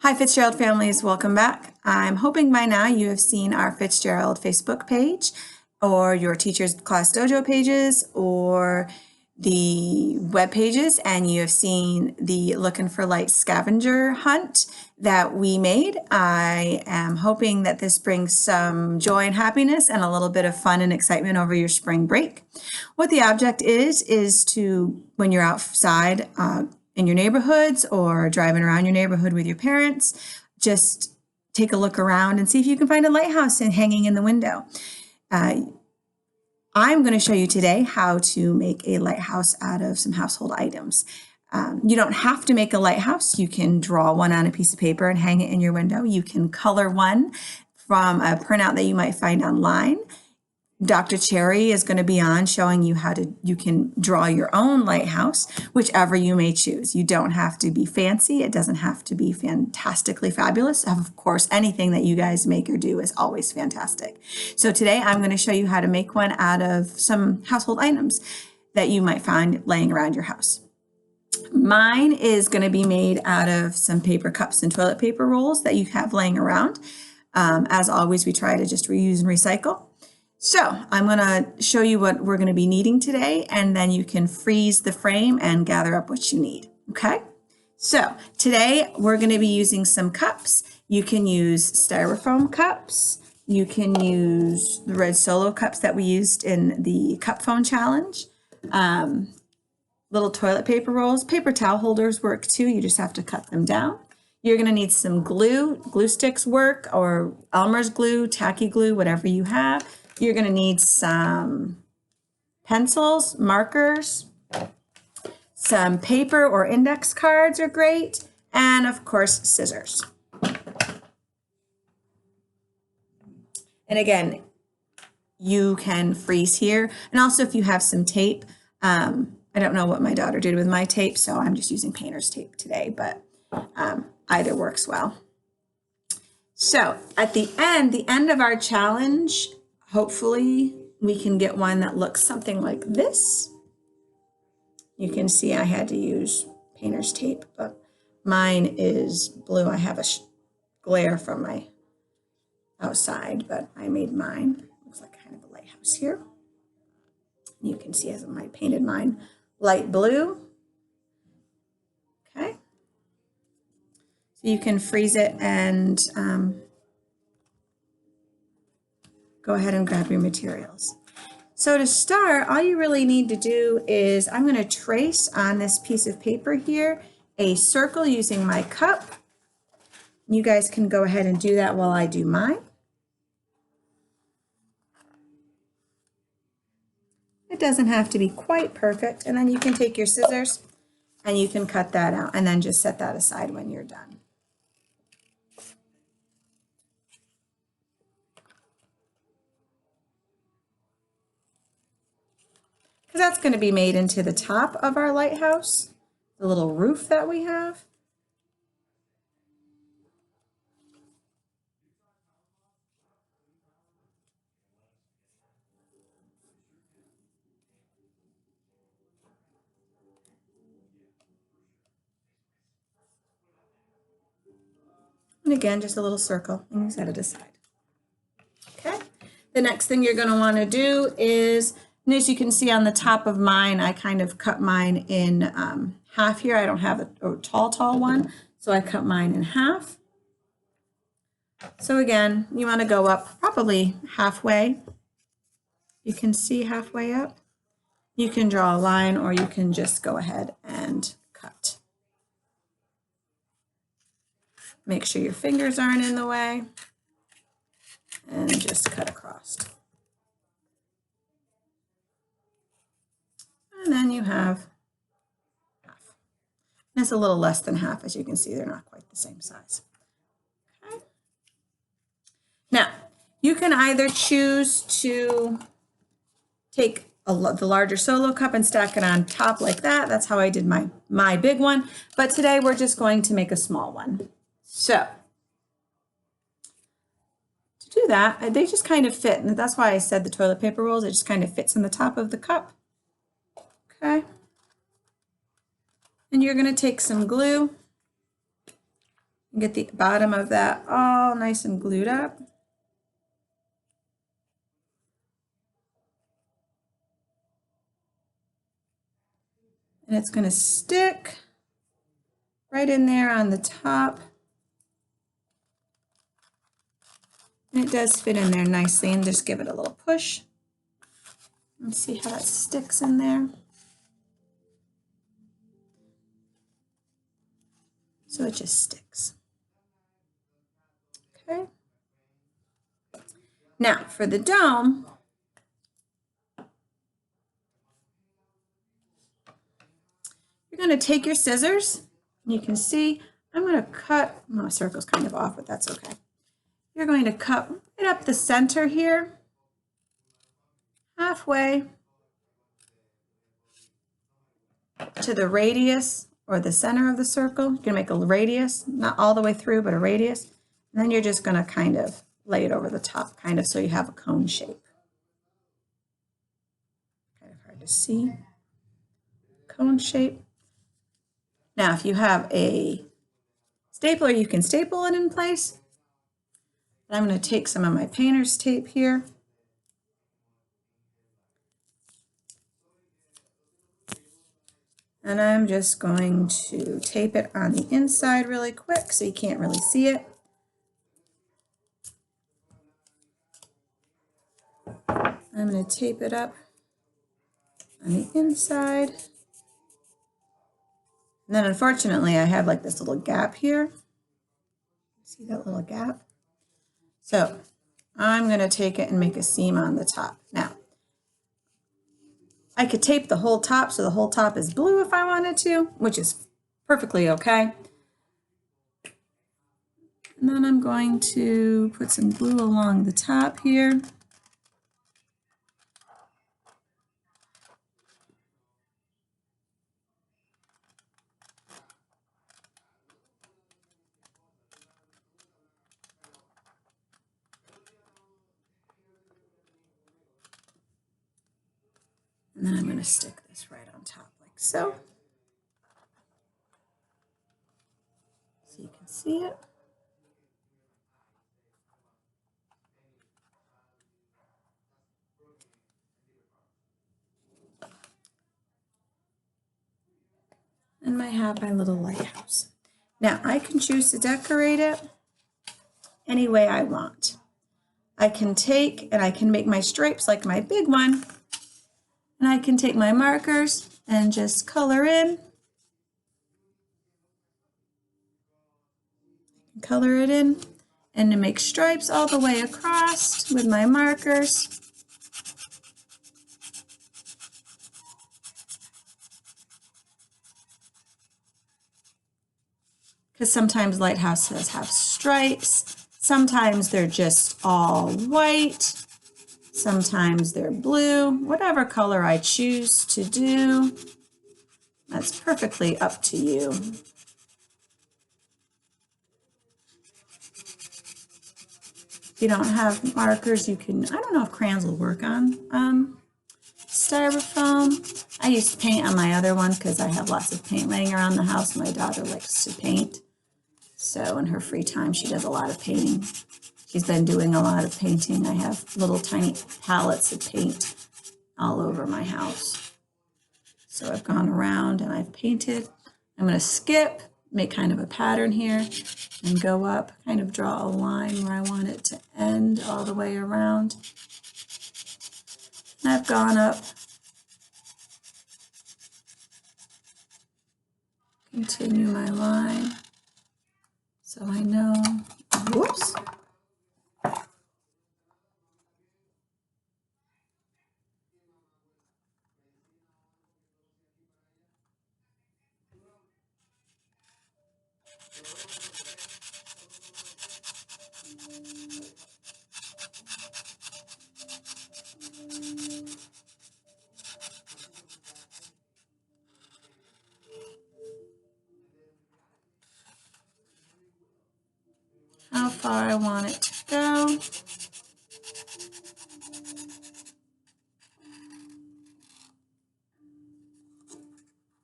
Hi Fitzgerald families, welcome back. I'm hoping by now you have seen our Fitzgerald Facebook page or your teacher's class dojo pages or the web pages, and you have seen the Looking for Light scavenger hunt that we made. I am hoping that this brings some joy and happiness and a little bit of fun and excitement over your spring break. What the object is to, when you're outside, in your neighborhoods or driving around your neighborhood with your parents, just take a look around and see if you can find a lighthouse and hanging in the window. I'm going to show you today how to make a lighthouse out of some household items. You don't have to make a lighthouse. You can draw one on a piece of paper and hang it in your window. You can color one from a printout that you might find online. Dr. Cherry is going to be on showing you how you can draw your own lighthouse, whichever you may choose. You don't have to be fancy. It doesn't have to be fantastically fabulous. Of course, anything that you guys make or do is always fantastic. So today I'm going to show you how to make one out of some household items that you might find laying around your house. Mine is going to be made out of some paper cups and toilet paper rolls that you have laying around. As always, we try to just reuse and recycle. So I'm going to show you what we're going to be needing today, and then you can freeze the frame and gather up what you need. Okay? So today we're going to be using some cups. You can use styrofoam cups. You can use the red Solo cups that we used in the cup phone challenge. Little toilet paper rolls. Paper towel holders work too. You just have to cut them down. You're going to need some glue. Glue sticks work, or Elmer's glue, tacky glue, whatever you have. You're going to need some pencils, markers, some paper or index cards are great, and of course, scissors. And again, you can freeze here. And also if you have some tape, I don't know what my daughter did with my tape, so I'm just using painter's tape today, but either works well. So at the end of our challenge, hopefully we can get one that looks something like this. You can see I had to use painter's tape, but mine is blue. I have a glare from my outside, but I made mine. Looks like kind of a lighthouse here. You can see as I painted mine light blue. Okay. So you can freeze it and go ahead and grab your materials. So to start, all you really need to do is I'm going to trace on this piece of paper here a circle using my cup. You guys can go ahead and do that while I do mine. It doesn't have to be quite perfect, and then you can take your scissors and you can cut that out and then just set that aside when you're done. Because that's going to be made into the top of our lighthouse, the little roof that we have. And again, just a little circle, and you set it aside. Okay. The next thing you're going to want to do is, and as you can see on the top of mine, I kind of cut mine in half here. I don't have a tall one, so I cut mine in half. So again, you want to go up probably halfway. You can see halfway up. You can draw a line, or you can just go ahead and cut. Make sure your fingers aren't in the way, and just cut across. And then you have half. And it's a little less than half. As you can see, they're not quite the same size. Okay. Now, you can either choose to take the larger Solo cup and stack it on top like that. That's how I did my big one. But today we're just going to make a small one. So to do that, they just kind of fit. And that's why I said the toilet paper rolls. It just kind of fits in the top of the cup. Okay. And you're going to take some glue Get the bottom of that all nice and glued up. And it's going to stick right in there on the top. And it does fit in there nicely, and just give it a little push. And see how that sticks in there. So it just sticks. Okay. Now for the dome, you're going to take your scissors. You can see I'm going to cut, my circle's kind of off, but that's okay. You're going to cut right up the center here, halfway to the radius or the center of the circle. You're going to make a radius, not all the way through, but a radius. And then you're just going to kind of lay it over the top, kind of so you have a cone shape. Kind of hard to see. Cone shape. Now, if you have a stapler, you can staple it in place. But I'm going to take some of my painter's tape here. And I'm just going to tape it on the inside really quick so you can't really see it. I'm going to tape it up on the inside. And then unfortunately I have like this little gap here. See that little gap? So I'm going to take it and make a seam on the top. Now, I could tape the whole top so the whole top is blue if I wanted to, which is perfectly okay. And then I'm going to put some glue along the top here. And then I'm going to stick this right on top like so. So you can see it. And I have my little lighthouse. Now I can choose to decorate it any way I want. I can take and I can make my stripes like my big one. And I can take my markers and just color in. Color it in and to make stripes all the way across with my markers. Because sometimes lighthouses have stripes. Sometimes they're just all white. Sometimes they're blue. Whatever color I choose to do, that's perfectly up to you. If you don't have markers, you can, I don't know if crayons will work on styrofoam. I used to paint on my other one because I have lots of paint laying around the house. My daughter likes to paint. So in her free time, she does a lot of painting. She's been doing a lot of painting. I have little tiny palettes of paint all over my house. So I've gone around and I've painted. I'm going to skip, make kind of a pattern here, and go up, kind of draw a line where I want it to end all the way around. And I've gone up, continue my line, so I know, whoops. How far I want it to go.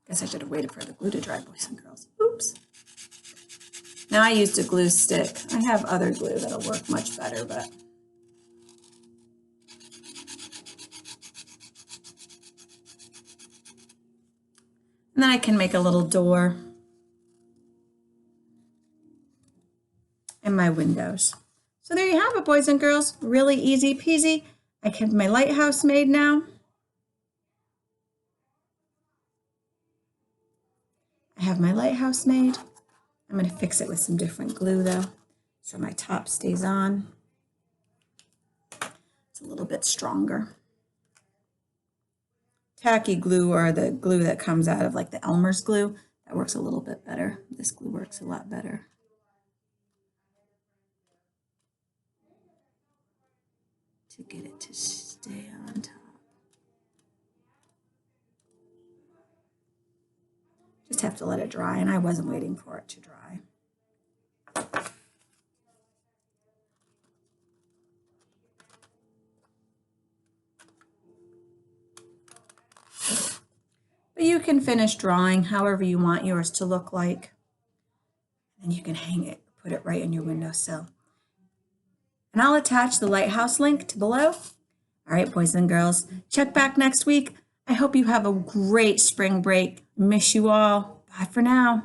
Guess I should have waited for the glue to dry, boys and girls. Oops. Now I used a glue stick. I have other glue that'll work much better, but. And then I can make a little door in my windows. So there you have it, boys and girls. Really easy peasy. I have my lighthouse made now. I have my lighthouse made. I'm going to fix it with some different glue though, so my top stays on. It's a little bit stronger. Tacky glue, or the glue that comes out of like the Elmer's glue, that works a little bit better. This glue works a lot better. To get it to stay on top. Just have to let it dry, and I wasn't waiting for it to dry. But you can finish drawing however you want yours to look like. And you can hang it, put it right in your windowsill. And I'll attach the lighthouse link to below. All right, boys and girls, check back next week. I hope you have a great spring break. Miss you all. Bye for now.